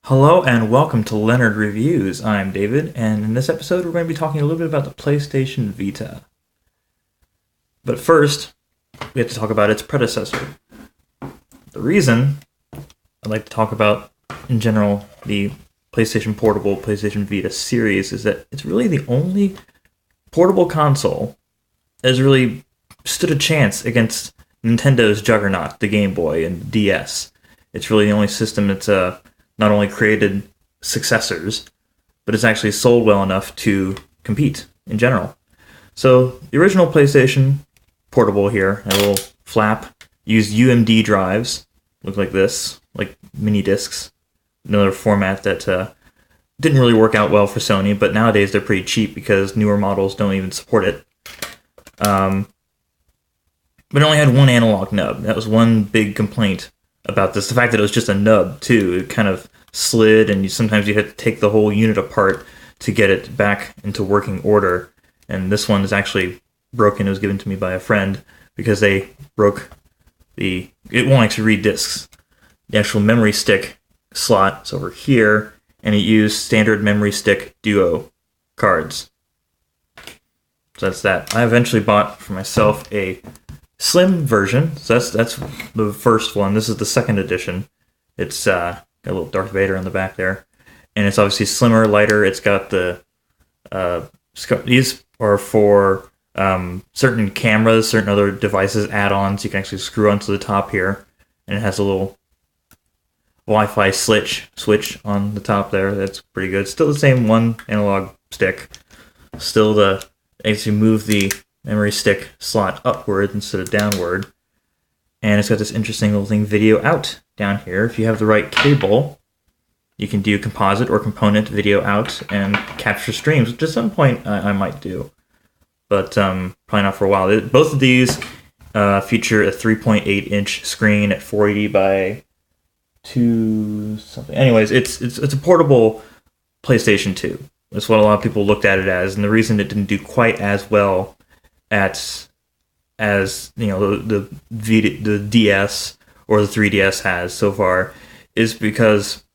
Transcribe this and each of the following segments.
Hello and welcome to Leonard Reviews. I'm David, and in this episode we're going to be talking a little bit about the PlayStation Vita. But first, we have to talk about its predecessor. The reason I'd like to talk about, in general, the PlayStation Portable, PlayStation Vita series is that it's really the only portable console that has really stood a chance against Nintendo's juggernaut, the Game Boy and the DS. It's really the only system that's not only created successors, but it's actually sold well enough to compete in general. So the original PlayStation Portable here, a little flap, used UMD drives, look like this, like mini discs, another format that didn't really work out well for Sony, but nowadays they're pretty cheap because newer models don't even support it. But it only had one analog nub. That was one big complaint about this. The fact that it was just a nub, too. It kind of slid, and sometimes you had to take the whole unit apart to get it back into working order. And this one is actually broken. It was given to me by a friend because they broke it won't actually read discs. The actual memory stick slot is over here, and it used standard memory stick duo cards. So that's that. I eventually bought for myself a slim version. So that's the first one. This is the second edition. It's got a little Darth Vader on the back there, and it's obviously slimmer, lighter. It's got the these are for certain cameras, certain other devices, add-ons. You can actually screw onto the top here, and it has a little Wi-Fi switch on the top there. That's pretty good. Still the same one analog stick. Still as you move the memory stick slot upward instead of downward. And it's got this interesting little thing, video out, down here. If you have the right cable, you can do composite or component video out and capture streams, which at some point I might do. But probably not for a while. Both of these feature a 3.8-inch screen at 480 by 2 something. Anyways, it's a portable PlayStation 2. That's what a lot of people looked at it as, and the reason it didn't do quite as well as the Vita, the DS or the 3DS has so far is because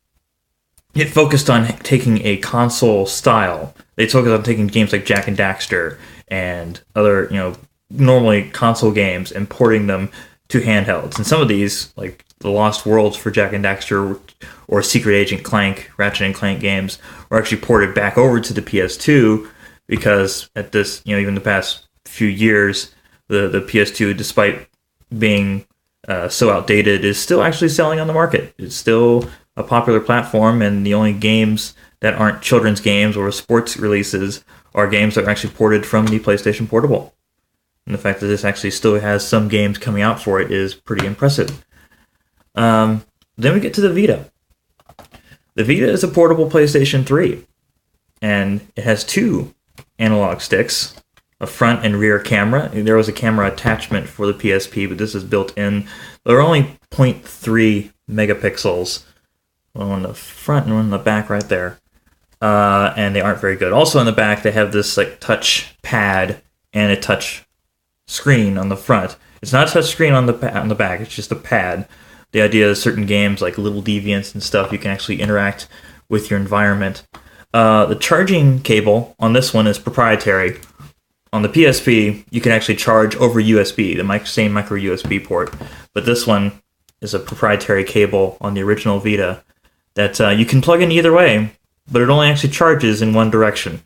it focused on taking a console style. They focused on taking games like Jak and Daxter and other, normally console games and porting them to handhelds. And some of these, like the Lost Worlds for Jak and Daxter or Secret Agent Clank, Ratchet and Clank games, were actually ported back over to the PS2 because at this, even the past few years, the PS2, despite being so outdated, is still actually selling on the market. It's still a popular platform, and the only games that aren't children's games or sports releases are games that are actually ported from the PlayStation Portable. And the fact that this actually still has some games coming out for it is pretty impressive. Then we get to the Vita. The Vita is a portable PlayStation 3, and it has two analog sticks, a front and rear camera. There was a camera attachment for the PSP, but this is built in. They're only 0.3 megapixels, one on the front and one on the back right there, and they aren't very good. Also on the back, they have this like touch pad and a touch screen on the front. It's not a touch screen on the back. It's just a pad. The idea is certain games like Little Deviants and stuff, you can actually interact with your environment. The charging cable on this one is proprietary. On the PSP, you can actually charge over USB, the same micro USB port. But this one is a proprietary cable on the original Vita that you can plug in either way, but it only actually charges in one direction.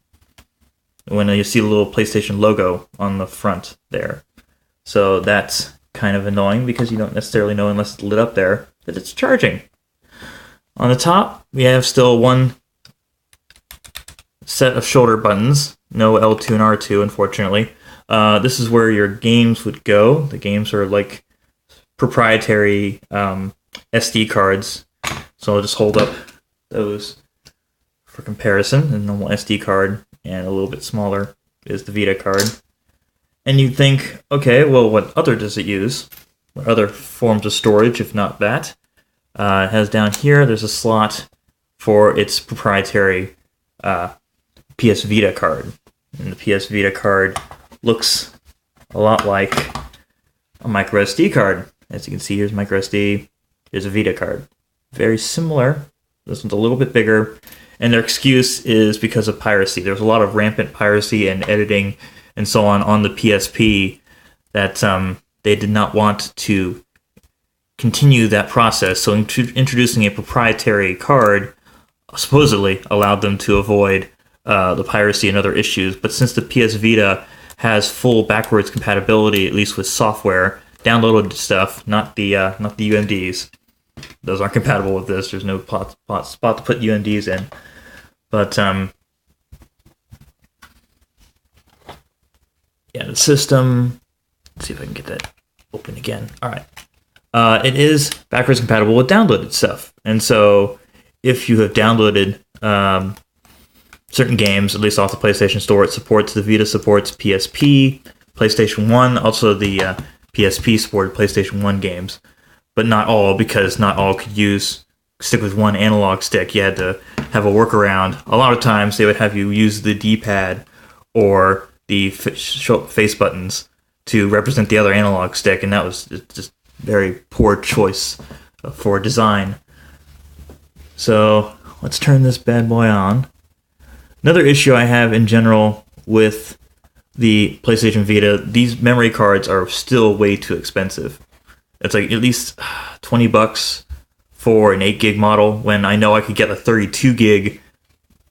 When you see the little PlayStation logo on the front there. So that's kind of annoying because you don't necessarily know unless it's lit up there that it's charging. On the top, we have still one set of shoulder buttons. No L2 and R2, unfortunately. This is where your games would go. The games are like proprietary SD cards. So I'll just hold up those for comparison. A normal SD card and a little bit smaller is the Vita card. And you'd think, okay, well, what other does it use? What other forms of storage, if not that? It has down here, there's a slot for its proprietary PS Vita card. And the PS Vita card looks a lot like a micro SD card. As you can see, here's micro SD, here's a Vita card. Very similar This one's a little bit bigger, and their excuse is because of piracy. There's a lot of rampant piracy and editing and so on the PSP that they did not want to continue that process. So introducing a proprietary card supposedly allowed them to avoid the piracy and other issues. But since the PS Vita has full backwards compatibility, at least with software, downloaded stuff, not the UMDs. Those aren't compatible with this. There's no spot to put UMDs in. But yeah, the system. Let's see if I can get that open again. All right. It is backwards compatible with downloaded stuff, and so if you have downloaded certain games, at least off the PlayStation Store, it supports the Vita supports PSP, PlayStation 1, also the PSP supported PlayStation 1 games, but not all, because not all could stick with one analog stick. You had to have a workaround. A lot of times they would have you use the D-pad or the face buttons to represent the other analog stick, and that was just very poor choice for design. So let's turn this bad boy on. Another issue I have in general with the PlayStation Vita, these memory cards are still way too expensive. It's like at least $20 for an 8 gig model, when I know I could get a 32 gig,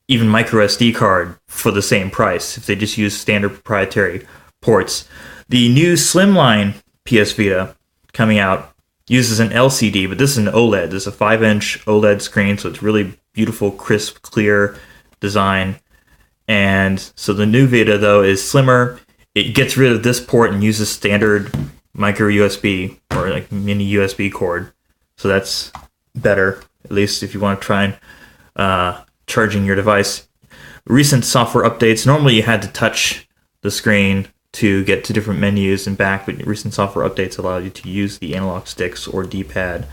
even micro SD card for the same price if they just use standard proprietary ports. The new slimline PS Vita coming out uses an LCD, but this is an OLED. This is a 5-inch OLED screen, so it's really beautiful, crisp, clear design. And so the new Vita, though, is slimmer. It gets rid of this port and uses standard micro USB or like mini USB cord. So that's better, at least if you want to try and charging your device. Recent software updates, normally you had to touch the screen to get to different menus and back, but recent software updates allow you to use the analog sticks or D-pad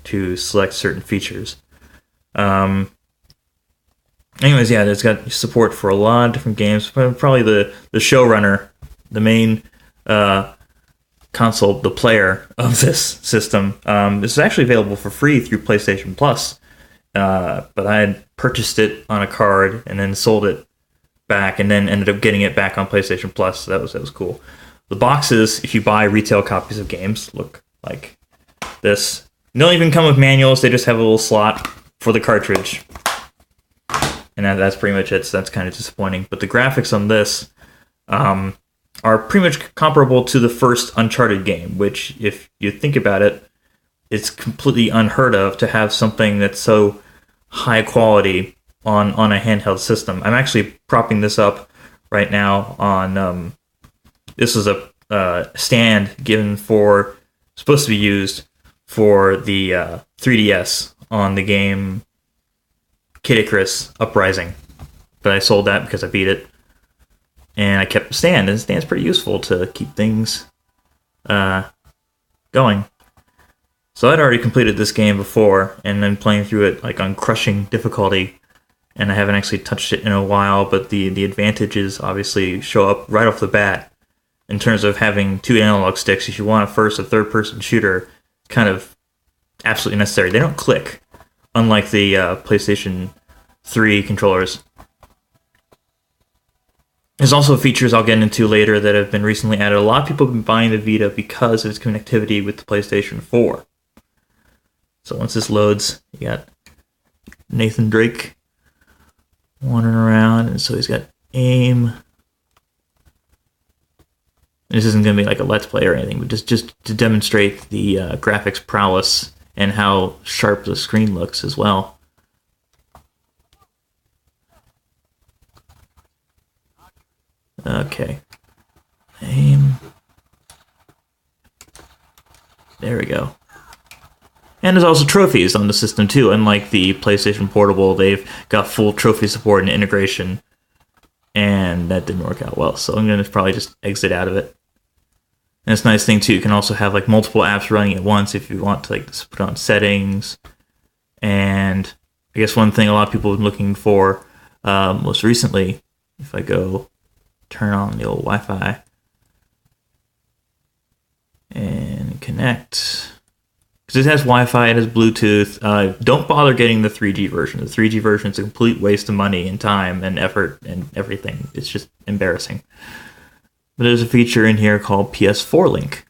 to select certain features. Anyways, yeah, it's got support for a lot of different games. Probably the showrunner, the main console, the player of this system. This is actually available for free through PlayStation Plus, but I had purchased it on a card and then sold it back, and then ended up getting it back on PlayStation Plus. So that was cool. The boxes, if you buy retail copies of games, look like this. They don't even come with manuals. They just have a little slot for the cartridge. And that's pretty much it, so that's kind of disappointing. But the graphics on this are pretty much comparable to the first Uncharted game, which, if you think about it, it's completely unheard of to have something that's so high quality on a handheld system. I'm actually propping this up right now on... this is a stand supposed to be used for the 3DS on the game Kid Icarus Uprising, but I sold that because I beat it, and I kept the stand, and the stand's pretty useful to keep things going. So I'd already completed this game before, and then playing through it like on crushing difficulty, and I haven't actually touched it in a while, but the advantages obviously show up right off the bat in terms of having two analog sticks. If you want a first or third person shooter, kind of absolutely necessary. They don't click, unlike the PlayStation 3 controllers. There's also features I'll get into later that have been recently added. A lot of people have been buying the Vita because of its connectivity with the PlayStation 4. So once this loads, you got Nathan Drake wandering around, and so he's got aim. This isn't going to be like a Let's Play or anything, but just to demonstrate the graphics prowess and how sharp the screen looks as well. Okay. Aim. There we go. And there's also trophies on the system too. Unlike the PlayStation Portable, they've got full trophy support and integration. And that didn't work out well, so I'm going to probably just exit out of it. And it's a nice thing too, you can also have like multiple apps running at once if you want to like just put on settings. And I guess one thing a lot of people have been looking for most recently, if I go turn on the old Wi-Fi and connect, Because it has Wi-Fi, it has Bluetooth. Don't bother getting the 3G version. The 3G version is a complete waste of money and time and effort and everything. It's just embarrassing. But there's a feature in here called PS4 Link.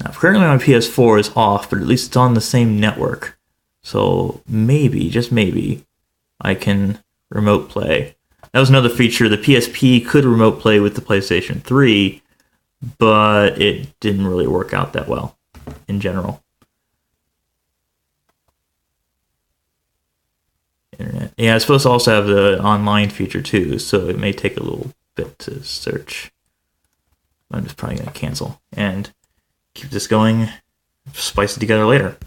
Now, currently my PS4 is off, but at least it's on the same network. So maybe, just maybe, I can remote play. That was another feature. The PSP could remote play with the PlayStation 3, but it didn't really work out that well in general. Internet. Yeah, it's supposed to also have the online feature too, so it may take a little bit to search. I'm just probably going to cancel and keep this going, spice it together later.